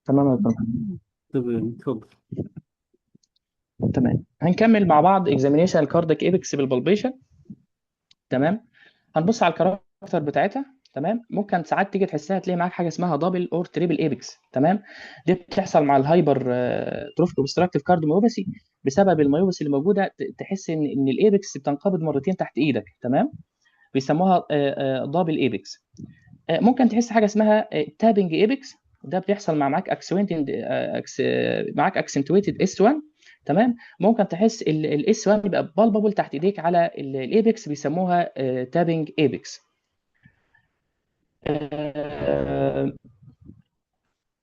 تمام يا دكتور. تمام، اتفضل. تمام، هنكمل مع بعض اكزامينيشن الكاردياك ايبكس بالبلبيشن. تمام. هنبص على الكاركتر بتاعتها. تمام. ممكن ساعات تيجي تحسها تلاقي معاك حاجه اسمها دبل اور تريبل ايبكس. تمام. دي بتحصل مع الهايبر تروفيك اوبستراكتيف كارديوميوباثي بسبب الميوباثي اللي موجوده. تحس ان الايبكس بتنقبض مرتين تحت ايدك. تمام. بيسموها دبل ايبكس. ممكن تحس حاجه اسمها تابنج ايبكس. ده بيحصل معاك معاك اكسنتويتد اس 1. تمام. ممكن تحس الاس 1 يبقى بالبابل تحت ايديك على الايبكس، بيسموها تابنج ايبكس.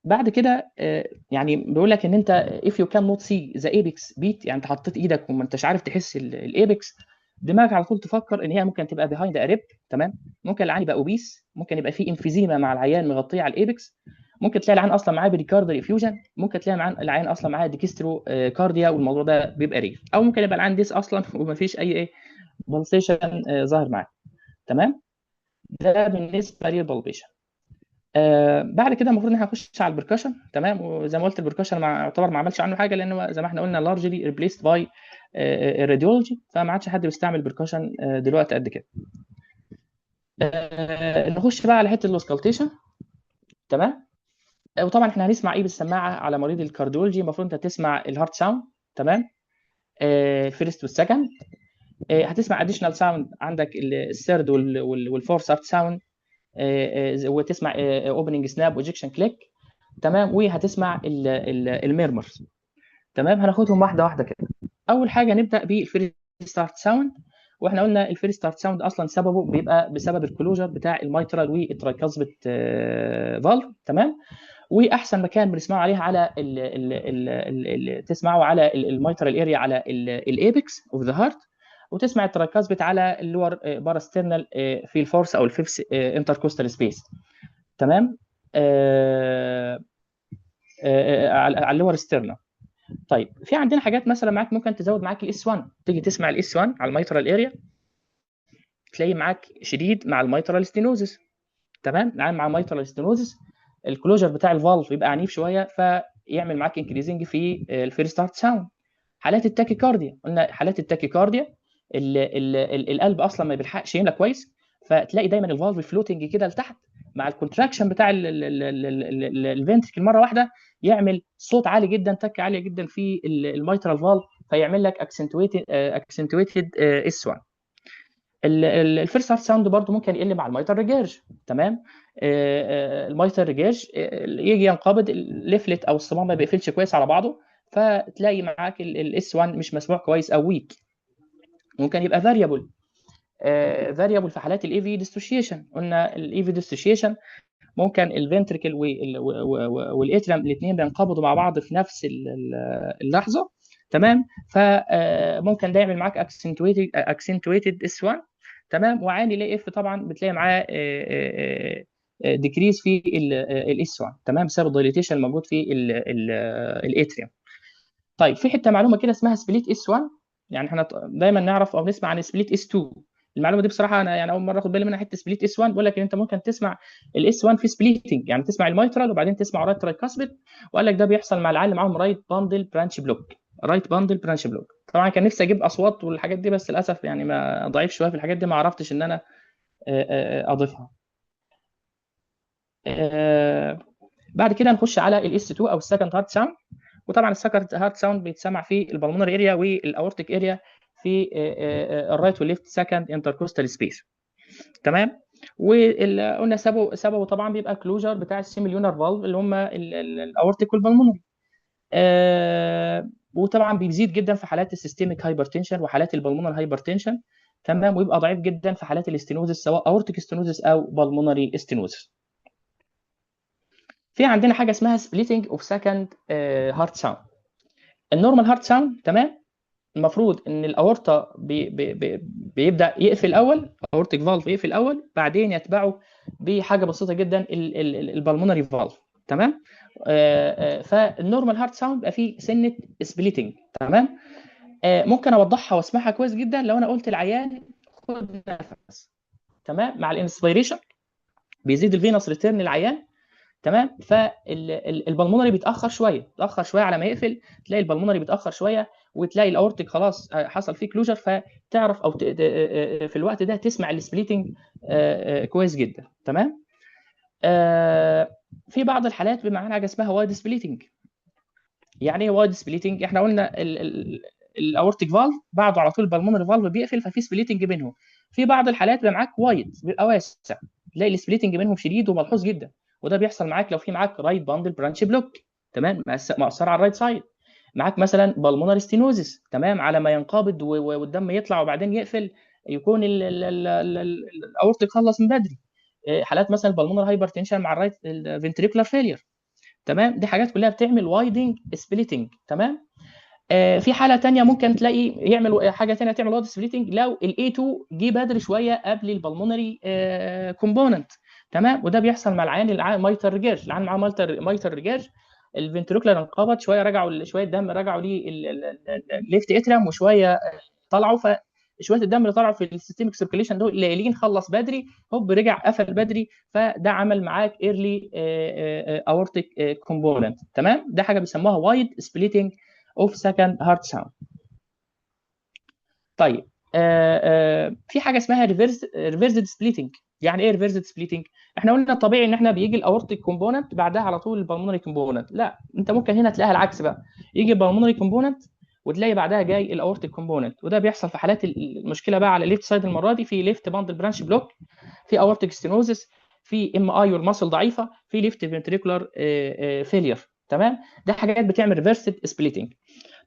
بعد كده يعني بيقول لك ان انت if you cannot see the apex beat، يعني انت حطيت ايدك وما انتش عارف تحس الايبكس، دماغك على طول تفكر ان هي ممكن تبقى behind a rib. تمام. ممكن العيان يبقى اوبيس، ممكن يبقى في انفيزيما مع العيان مغطيه على الايبكس، ممكن تلاقي العيان اصلا معاه بريكاردال افيوجن، ممكن تلاقي العيان اصلا معاه ديكسترو كارديا والموضوع ده بيبقى رير، او ممكن يبقى العيان ديس اصلا ومفيش اي ايه بالسيشن ظاهر معاه. تمام. ده بالنسبه للبلبيشن. بعد كده المفروض ان احنا نخش على البركشن. تمام. وزي ما قلت البركشن يعتبر ما عملش عنه حاجه، لانه زي ما احنا قلنا لارجلي ريبليست باي راديولوجي، فما عادش حد بيستعمل بركشن دلوقتي قد كده. نخش بقى على حته الاوسكالتيشن. تمام. وطبعا احنا هنسمع ايه بالسماعه على مريض الكارديولوجي؟ المفروض انت تسمع الهارت ساوند. تمام. الفيرست والسكند. هتسمع اديشنال ساوند عندك الثيرد والفورث هارت ساوند. وتسمع اوبننج سناب وايجكشن كليك. تمام. وهتسمع الميرمرز. تمام. هناخدهم واحده واحده كده. اول حاجه نبدا بالفري ستارت ساوند. واحنا قلنا الفري ستارت ساوند اصلا سببه بيبقى بسبب الكلوجر بتاع الميترال والترايكاسبت فالف. تمام. واحسن مكان بنسمعه عليها على تسمعه على الميترال اريا على الايبكس اوف ذا هارت، وتسمع الترايكاسبت على اللور باراسترنال في الفورس او الفيفث انتركوستال سبيس. تمام. على اللور ستيرنم. طيب في عندنا حاجات مثلا معاك ممكن تزود معاك الاس 1، تيجي تسمع الاس 1 على الميترال اريا تلاقي معاك شديد مع الميترال ستينوزس. تمام. مع الميترال ستينوزس الكلوجر بتاع الفالف يبقى عنيف شويه، فيعمل معاك انكريزنج في الفيرست هارت ساوند. حالات التاكيكارديا، قلنا حالات التاكيكارديا القلب اصلا ما بيلحقش يملى كويس، فتلاقي دايما الفالف فلوتنج كده لتحت مع الكونتراكشن بتاع الفنتركل مره واحده، يعمل صوت عالي جدا، تك عاليه جدا في الميترال فالف، فيعمل لك اكسنتويتد اس 1. الفيرست هارت ساوند برضو ممكن يقل مع الميتر ريجيرج. تمام. الميتر ريجيرج يجي ينقبض الليفلت او الصمام ما بيقفلش كويس على بعضه، فتلاقي معاك الاس 1 مش مسموع كويس او ويك. ممكن يبقى فاريبل. فاريبل في حالات الاي في ديستوشيشن. قلنا الاي في ديستوشيشن ممكن الفنتركل والاتريم الاثنين بينقبضوا مع بعض في نفس اللحظه. تمام. فممكن ده يعمل معاك اكسنتويتد اس 1. تمام. وعالي الاي اف طبعا بتلاقي معاه ديكريز في الاس 1. تمام. بسبب الدايليتيشن الموجود في الاتريم. طيب في حته معلومه كده اسمها سبليت اس 1. يعني احنا دايما نعرف او نسمع عن سبليت اس 2. المعلومه دي بصراحه انا يعني اول مره اخد بالي منها. حته سبليت اس 1 بيقول لك ان انت ممكن تسمع الاس 1 في سبليتنج، يعني تسمع الميترال وبعدين تسمع رايت ترايكاسبيد، وقال لك ده بيحصل مع العيال اللي معاهم رايت باندل برانش بلوك. رايت باندل برانش بلوك. طبعا كان نفسي اجيب اصوات والحاجات دي، بس للاسف يعني ما ضعيف شويه في الحاجات دي، ما عرفتش ان انا اضيفها. آه، بعد كده نخش على الاس 2 او السكند هارت ساوند. وطبعا السكند هارت ساوند بيتسمع في البلمونري اريا والاورتيك اريا في الرايت والليفت سكند انتركوستال سبيس. تمام. وقلنا سببه طبعا بيبقى كلوجر بتاع السيميليونر فالف اللي هم الاورتيك والبلمونري. وطبعا بيزيد جدا في حالات السيستميك هايبرتنشن وحالات البلمونر هايبرتنشن. تمام. ويبقى ضعيف جدا في حالات الاستينوزس سواء اورتيك ستينوزس او بالمونري استينوزس. في عندنا حاجه اسمها سبليتنج اوف سكند هارت ساوند. النورمال هارت ساوند. تمام. المفروض ان الاورطه بيبدا يقفل الاول، اورتيك فالف يقفل الاول، بعدين يتبعه بحاجه بسيطه جدا البلمونري فالف. تمام. فالنورمال هارت ساوند بقى فيه سنه سبليتنج. تمام. ممكن اوضحها واسمعها كويس جدا لو انا قلت العيان خد نفس. تمام. مع الانسبيريشن بيزيد الفينوس ريتيرن للعيان. تمام. فالبلمونري بيتاخر شويه على ما يقفل، تلاقي البلمونري بيتاخر شويه، وتلاقي الاورتيك خلاص حصل فيه كلوجر، فتعرف او في الوقت ده تسمع السبليتنج كويس جدا. تمام. في بعض الحالات بيبقى معانا حاجه اسمها وايد سبليتنج. يعني ايه وايد سبليتنج؟ احنا قلنا الاورتيك فالف بعده على طول البلمونري فالف بيقفل، ففي سبليتنج بينهم. في بعض الحالات بيبقى معاك وايد، بيبقى واسع، تلاقي السبليتنج بينهم شديد وملحوظ جدا. وده بيحصل معاك لو في معاك رايت باندل برانش بلوك، تمام، مأثر على الرايت سايد. معاك مثلا بالمونري ستينوزس، تمام، على ما ينقبض والدم يطلع وبعدين يقفل، يكون الاورتيك خلص من بدري. حالات مثلا البلمونر هايبرتنشن مع الرايت الفنتريكولار فيلير. تمام. دي حاجات كلها بتعمل وايدنج سبليتنج. تمام. في حاله تانية ممكن تلاقي يعمل حاجه تانية تعمل وايد سبليتنج لو الاي 2 جه بدري شويه قبل البلمونري كومبوننت. تمام. وده بيحصل مع العيان اللي مايتر ريجيرج، العيان معاه مايتر ريجيرج، الفنتريكولار انقبض شويه، رجعوا شويه دم رجعوا للليفت اتريم، وشويه طلعوا، فشويه الدم اللي طلعوا في السيستميك سيركيليشن دول قليلين، خلص بدري، هوب رجع قفل بدري، فده عمل معاك ايرلي اورتيك كومبوننت. تمام. ده حاجه بيسموها وايد سبليتنج اوف سكند هارت ساوند. طيب في حاجه اسمها ريفرسد سبليتنج. يعني ايه ريفرسد سبليتنج؟ احنا قلنا طبيعي ان احنا بيجي الاورتيك كومبوننت بعدها على طول البلمونري كومبوننت. لا، انت ممكن هنا تلاقيها العكس بقى، يجي البلمونري كومبوننت وتلاقي بعدها جاي الاورتيك كومبوننت. وده بيحصل في حالات المشكله بقى على الليفت سايد، المره دي في ليفت باندل برانش بلوك، في اورتيك ستينوزس، في ام اي والماسل ضعيفه، في ليفت فنتريكولار فيلير. تمام. ده حاجات بتعمل ريفرسد سبليتنج.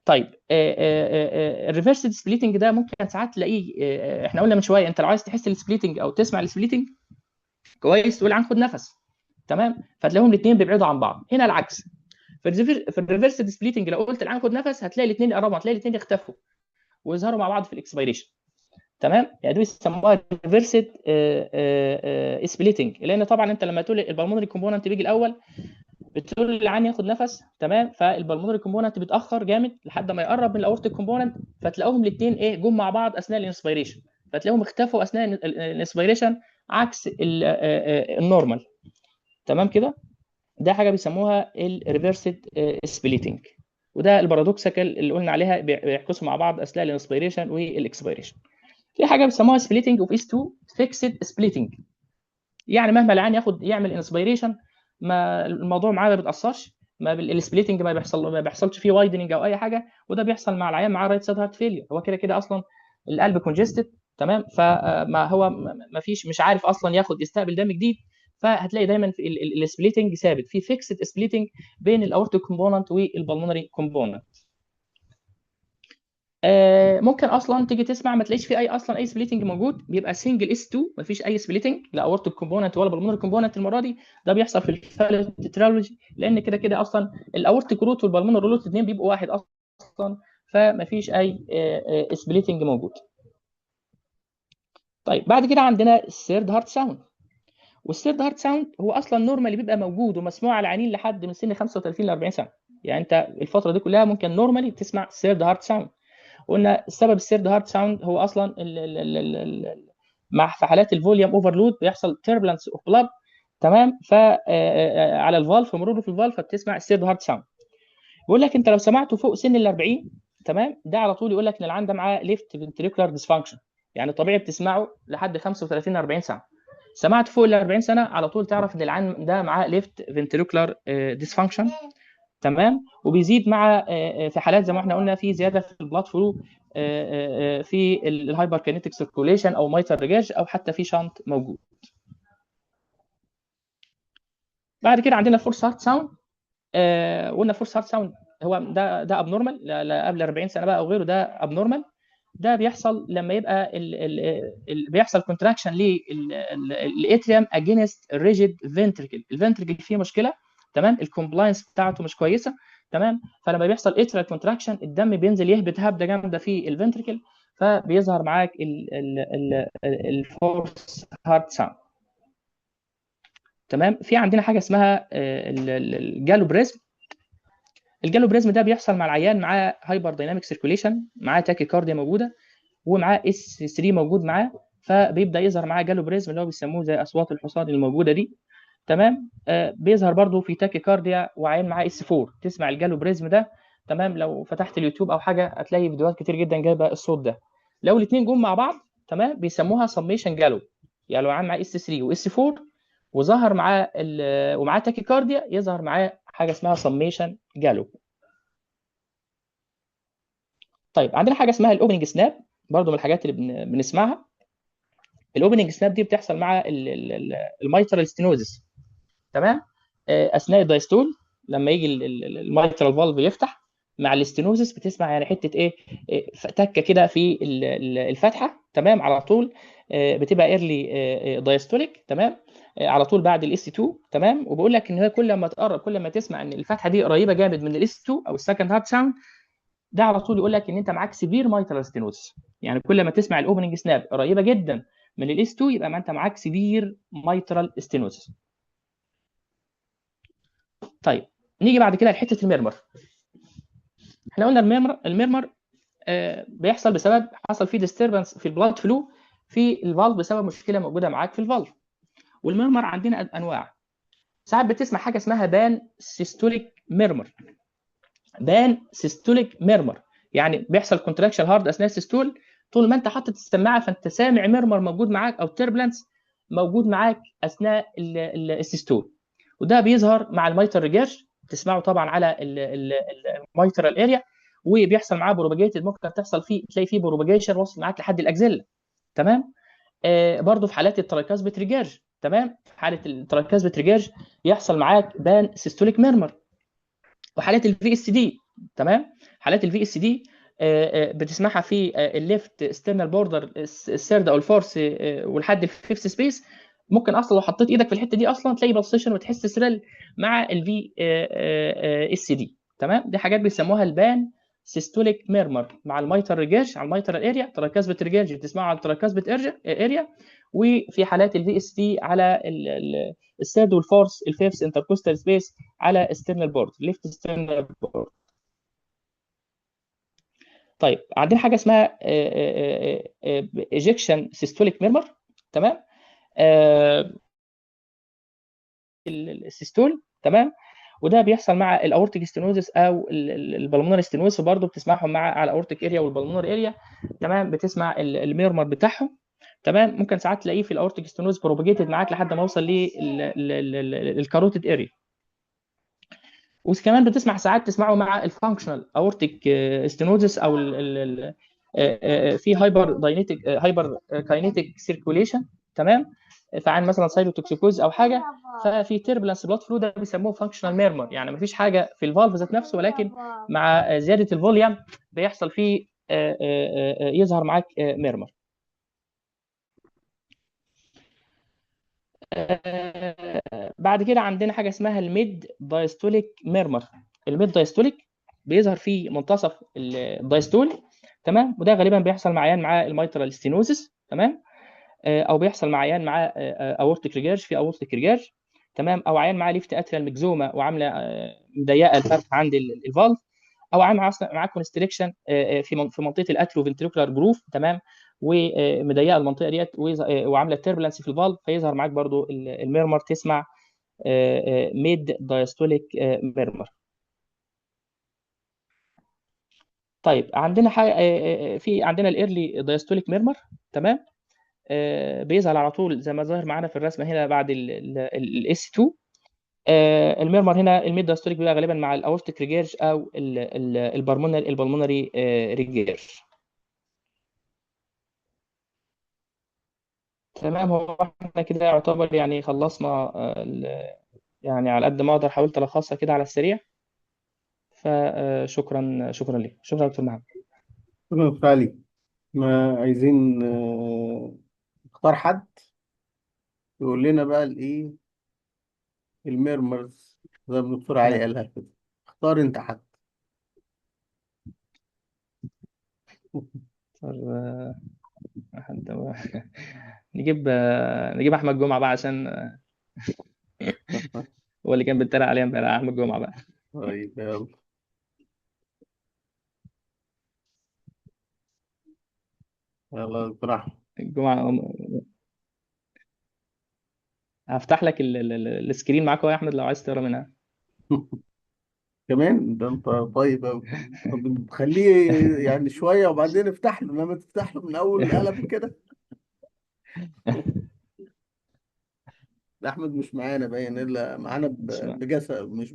طيب الريفرسد سبليتنج ده ممكن ساعات تلاقيه، احنا قلنا من شويه انت لو عايز تحس السبليتنج او تسمع السبليتنج كويس تقول عنه خد نفس. تمام. فتلاقيهم الاثنين بيبعدوا عن بعض. هنا العكس، في الريفرسد سبليتنج لو قلت العن خد نفس هتلاقي الاثنين يقربوا، هتلاقي الاثنين يختفوا ويظهروا مع بعض في الاكسبيريشن. تمام. يعني دول بيسموها ريفرسد سبليتنج، لان طبعا انت لما تقول البلمونري كومبوننت بيجي الاول بتقول للعين ياخد نفس، تمام، فالبلمونري كومبوننت بيتاخر جامد لحد ما يقرب من الاورتيك كومبوننت، فتلاقوهم الاثنين ايه جم مع بعض اثناء الانسبيريشن، فتلاقوهم اختفوا اثناء الانسبيريشن عكس النورمال. تمام كده. ده حاجه بيسموها الريفرسد سبليتنج، وده البارادوكسيكال اللي قلنا عليها بيعكسوا مع بعض اثناء الانسبيريشن والاكسبيريشن. في حاجه بيسموها سبليتنج اوف اس 2 فيكسد سبليتنج. يعني مهما العين يعمل انسبيريشن، ما الموضوع معاه ما بيتاثرش، ما السبليتنج ما بيحصلش فيه وايدنج او اي حاجه. وده بيحصل مع العيان معاه رايت سايد هارت فيلير، هو كده كده اصلا القلب كونجستد. تمام. فما هو ما فيش، مش عارف اصلا يستقبل دم جديد، فهتلاقي دايما في السبليتنج ثابت، في فيكسد سبليتنج بين الاورتيك كومبوننت والبلمونري كومبوننت. ممكن اصلا تيجي تسمع ما تلاقيش في اي سبليتنج موجود، بيبقى سنجل اس 2، ما فيش اي سبليتنج لا اورتيك كومبوننت ولا بالمونري كومبوننت المره دي. ده بيحصل في الفالوترالوجي، لان كده كده اصلا الاورتيك روت والبالمونري روت الاثنين بيبقوا واحد اصلا، فما فيش اي سبليتنج موجود. طيب بعد كده عندنا الثيرد هارت ساوند. والثيرد هارت ساوند هو اصلا نورمالي بيبقى موجود ومسموع على العينين لحد من سن 35 ل 40 سنه. يعني انت الفتره دي كلها ممكن نورمالي تسمع ثيرد هارت ساوند. قلنا السبب السيرد هارت ساوند هو اصلا مع في حالات الفوليوم اوفرلود بيحصل تيربلنس اوف بلاد. تمام. على الفالف مروره في الفالف فبتسمع السيرد هارت ساوند. بيقول لك انت لو سمعته فوق سن ال 40، تمام، ده على طول يقول لك ان العيان ده معاه ليفت فنتريكولار ديسفانكشن. يعني طبيعي بتسمعه لحد 35 40 سنه، سمعت فوق ال 40 سنه على طول تعرف ان العيان ده معاه ليفت فنتريكولار ديسفانكشن. تمام. وبيزيد مع في حالات زي ما احنا قلنا في زياده في البلاد فلو، في الهايبر كينيتيك سيركوليشن او مايتر ريجاج او حتى في شنط موجود. بعد كده عندنا الفورس هارت ساوند. قلنا فورس هارت ساوند هو ده ابنورمال، لا قبل 40 سنه بقى او غيره، ده ابنورمال. ده بيحصل لما يبقى بيحصل كونتراكشن للاتريوم اجينست الريجيد فنتريكل، الفنتريكل فيه مشكله. تمام. الكومبلاينس بتاعته مش كويسه. تمام. فلما بيحصل اتريال كونتراكشن الدم بينزل يهبط هبده جامده في الفنتريكل، فبيظهر معاك الفورس هارت ساوند. تمام. في عندنا حاجه اسمها الجالوبريزم. الجالوبريزم ده بيحصل مع العيان معاه هايبر دايناميك سيركوليشن، معاه تاكيكارديا موجوده، ومعاه اس 3 موجود معاه، فبيبدا يظهر معاه جالوبريزم اللي هو بيسموه زي اصوات الحصان الموجوده دي. تمام. بيظهر برضو في تاكيكارديا وعين معاه اس 4، تسمع الجالوبريزم ده. تمام، لو فتحت اليوتيوب او حاجه هتلاقي فيديوهات كتير جدا جايبه الصوت ده. لو الاثنين جم مع بعض تمام بيسموها سميشن جالو. يعني لو عين معاه اس 3 واس 4 وظهر معاه ومعاه تاكيكارديا، يظهر معاه حاجه اسمها سميشن جالو. طيب عندنا حاجه اسمها الاوبننج سناب، برضو من الحاجات اللي بنسمعها. الاوبننج سناب دي بتحصل مع الميترال ستينوزس. تمام. اثناء الدايستول لما يجي الميترال فالف يفتح مع الاستينوزس، بتسمع يعني حته ايه، تكه كده في الفتحه. تمام على طول. بتبقى ايرلي دايستوليك. تمام. على طول بعد الاس 2. تمام. وبقول لك ان هي كل ما تقرب، كل ما تسمع ان الفتحه دي قريبه جامد من الاس 2 او السكند هارت ساوند، ده على طول يقول لك ان انت معاك سيفير مايترال ستينوزس. يعني كل ما تسمع الاوبننج سناب قريبه جدا من الاس 2، يبقى ما انت معاك سيفير مايترال ستينوزس. طيب نيجي بعد كده لحته الميرمر. احنا قلنا الميرمر بيحصل بسبب حصل فيه ديستربنس في البلاد فلو في الفالف بسبب مشكله موجوده معاك في الفالف. والميرمر عندنا انواع. ساعات بتسمع حاجه اسمها بان سيستوليك ميرمر. بان سيستوليك ميرمر يعني بيحصل كونتراكشن هارد اثناء السيستول، طول ما انت حاطط السماعه فانت سامع ميرمر موجود معاك او تربلنس موجود معاك اثناء السيستول. وده بيظهر مع الميتر ريجيرش، تسمعه طبعا على الميترال اريا، وبيحصل معاه بروباجيتد، ممكن تحصل فيه تلاقي فيه بروباجيشن واصل معاك لحد الاكزيلا. تمام. برضه في حالات التراكاسبت ريجيرج. تمام، في حاله التراكاسبت ريجيرج يحصل معاك بان سيستوليك ميرمر. وحالات الفي اس دي. تمام. حالات الفي اس دي بتسمعها في الليفت ستيرنال بوردر الثيرد او الفورث ولحد الفيفث سبيس. ممكن اصلا لو حطيت ايدك في الحته دي اصلا تلاقي بالسيشن وتحس سريل مع الفي اس دي. تمام، دي حاجات بيسموها البان سيستوليك ميرمر مع الميتر ريجيرج على الميتر اريا، تراكاسبت ريجيرج بتسمعه على التراكاسبت اريا. وفي حالات الفي اس دي على الثيرد والفورث الفيفث انتركوستال سبيس على استرنال بورد، ليفت استرنال بورد. طيب عندنا حاجه اسمها ايجكشن سيستوليك ميرمر. تمام. آه، السيستول. تمام. وده بيحصل مع الاورتيك ستينوزس او البلمونر ستينوزس، وبرضه بتسمعهم مع على الاورتيك اريا والبلمونر اريا. تمام، بتسمع الميرمر بتاعهم. تمام. ممكن ساعات تلاقيه في الاورتيك ستينوز بروباجيتد معاك لحد ما يوصل للكاروتيد اريا. وكمان بتسمع ساعات تسمعه مع الفانكشنال اورتيك ستينوزس او في هايبر داينيتك هايبر كاينيتيك سيركوليشن. تمام. فعن مثلا سايروتوكسيكوز او حاجه، ففي تيربلنس بلاد فلو، ده بيسموه فانكشنال ميرمر. يعني مفيش حاجه في الفالف ذات نفسه، ولكن مع زياده الفوليوم بيحصل فيه يظهر معاك ميرمر. بعد كده عندنا حاجه اسمها الميد دايستوليك ميرمر. الميد دايستوليك بيظهر في منتصف الدايستول. تمام. وده غالبا بيحصل مع عيان مع الميترال ستينوزس. تمام. او بيحصل مع عيان مع اورتيك ريجيرج في اورتيك ريجيرج. تمام. او عيان مع ليفت اتريال ميكزوما وعامله مضيقه الفتحه عند الفالف. او عيان مع كونستريكشن في منطقه الاترو فنتريكولار جروف. تمام. ومضيقه المنطقه ديت وعامله تيربلنس في الفالف، فيظهر معاك برضو الميرمر، تسمع ميد دايستوليك ميرمر. طيب عندنا حاجه في عندنا الايرلي دايستوليك ميرمر. تمام. بيظهر على طول زي ما ظاهر معانا في الرسمه هنا بعد الاس 2. الميرمر هنا الميد دايستوليك بيبقى غالبا مع الاورتيك ريجيرج او البلمونري ريجيرج. تمام. هو احنا كده يعتبر يعني خلصنا يعني على قد ما اقدر حاولت الخصها كده على السريع. فشكرا، شكرا لك، شكرا دكتور محمد. شكرا دكتور علي. ما عايزين نختار حد يقول لنا بقى الايه، الميرمرز زي ما الدكتور علي تمام. قالها كده. اختار انت حد. طب، حد نجيب احمد جمعه بقى عشان هو اللي كان بيتريق عليا امبارح، احمد جمعه بقى. طيب يلا. يلا يا دكتور أحمد. الجمعه. هفتح لك السكرين معاك اهو يا احمد لو عايز تقرا منها. كمان ده انت طيب أوي. طب بتخليه يعني شوية وبعدين افتح له، لما تفتح له من أول قلم كده. ده أحمد مش معانا باين، إلا معانا بجسد، مش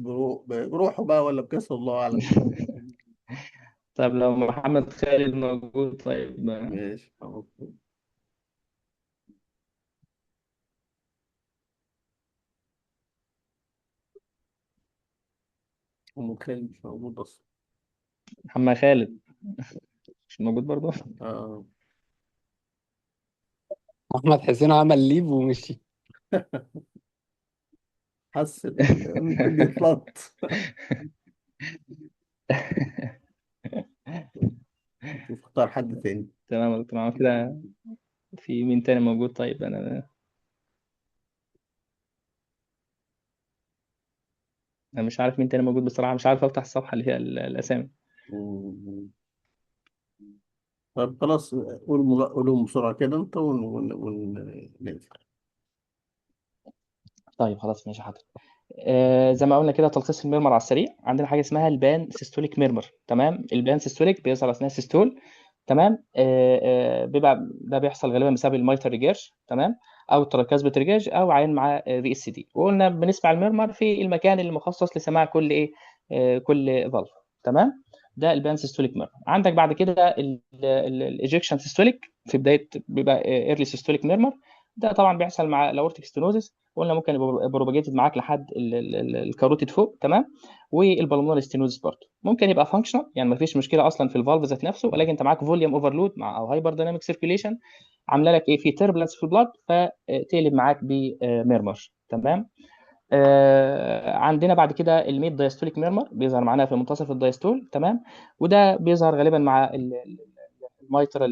بروحه بقى، ولا بجسد، الله أعلم. طب لو محمد خالد موجود طيب. ماشي خلاص. متخيل مش موجود أصلا. محمد خالد مش موجود برضه. آه. احمد حسين عمل ليف ومشي. حس ممكن يتلط. شوف اختار حد تاني. تمام يا دكتور محمد كده. في مين تاني موجود طيب؟ انا مش عارف مين تاني موجود بصراحة، مش عارف افتح الصفحة اللي هي الاسامي. مم. طب خلاص، قولهم بسرعة كده أنت نقفل. طيب خلاص ماشي حاضر. زي ما قلنا كده تلخيص الميرمر على السريع، عندنا حاجه اسمها البان سيستوليك ميرمر. تمام، البان سيستوليك بيظهر اثناء السيستول. تمام. بيبقى ده بيحصل غالبا بسبب الميتر ريجيرش. تمام، او التراكاسبت ريجيرش، او عين مع في اس دي. وقلنا بنسمع الميرمر في المكان اللي مخصص لسماع كل ايه، كل فالف. تمام، ده البان سيستوليك ميرمر. عندك بعد كده الايجكشن سيستوليك في بدايه، بيبقى ايرلي سيستوليك ميرمر. ده طبعا بيحصل مع الاورتيك ستينوزس. قلنا ممكن يبقى بروباجيتد معاك لحد الكاروتيد فوق. تمام، والبلمونري ستينوزس برضه ممكن يبقى فانكشنال، يعني ما فيش مشكله اصلا في الفالف ذات نفسه، ولكن انت معاك فوليوم اوفرلود مع او هايبر دايناميك سيركيليشن عامله لك ايه، في تربلنس في البلاد، فتقلب معاك بميرمر. تمام. عندنا بعد كده الميد دايستوليك ميرمر بيظهر معانا في منتصف الدايستول. تمام، وده بيظهر غالبا مع الميترال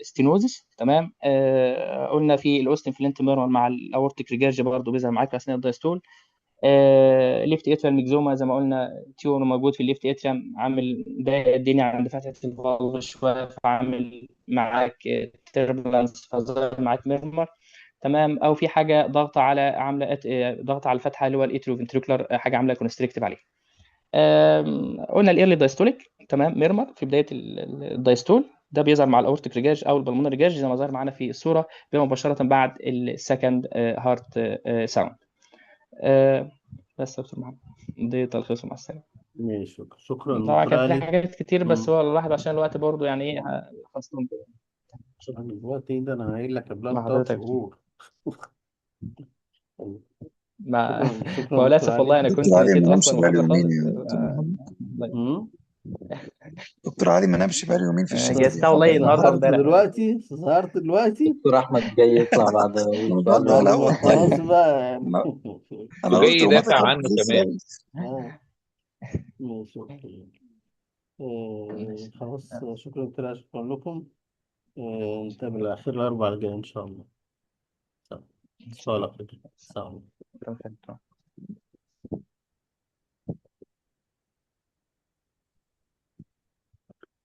ستينوزس. تمام. قلنا في الاوستن فلنت ميرمر مع الاورتيك ريجيرج برضه بيظهر معاك اثناء الدايستول. ليفت اتريال ميكزوما زي ما قلنا، تيور موجود في الليفت اتريم، عامل ضايق الدنيا عند فتحه الفالف شويه، فعامل معاك تربلانس، فظهر معاك ميرمر. تمام، او في حاجه ضغط على عامله ضغط على الفتحه اللي هو الاتريو فنتريكولار، حاجه عامله كونستريكتيف عليه. قلنا الايرلي دايستوليك. تمام، ميرمر في بدايه الدايستول، ده بيظهر مع الاورتيك ريجاج او البلمونري ريجاج زي ما ظهر معانا في الصوره، مباشره بعد السكند هارت ساوند. بس يا دكتور محمد، دي تلخيصه مع السلامه. ماشي، شكرا طبعا دكتور كان في علي. حاجات كتير، بس مم. هو الواحد عشان الوقت برضه يعني ايه خلصتهم كده. شكرا. أنا دلوقتي ده أنا قايل لك قبلها مع بثلاث حضرتك. شهور مع شكرا هو دكتور للاسف علي. والله انا دكتور كنت علي نسيت ما اصلا نامش بقاله المحاضره يومين خالص. يا دكتور محمد. مم. دكتور علي ما نامش بقاله يومين في الشتات جهزتها يعني. والله النهارده سهرت وامبارح. دلوقتي، سهرت دلوقتي. دكتور احمد جاي يطلع بعد انا سؤال برضه على طب اول واحد. خلاص الطريق. بقى يعني. انا أنا وجاي قلت ومضى يدافع كان عنه لسه كمان. آه. ماشي أوكي. ماشي. خلاص، شكرا دكتور علي، شكرا لكم. نتقابل على خير الأربعاء الجاي إن شاء الله. ان شاء صالح. الله. سلام. شكراً.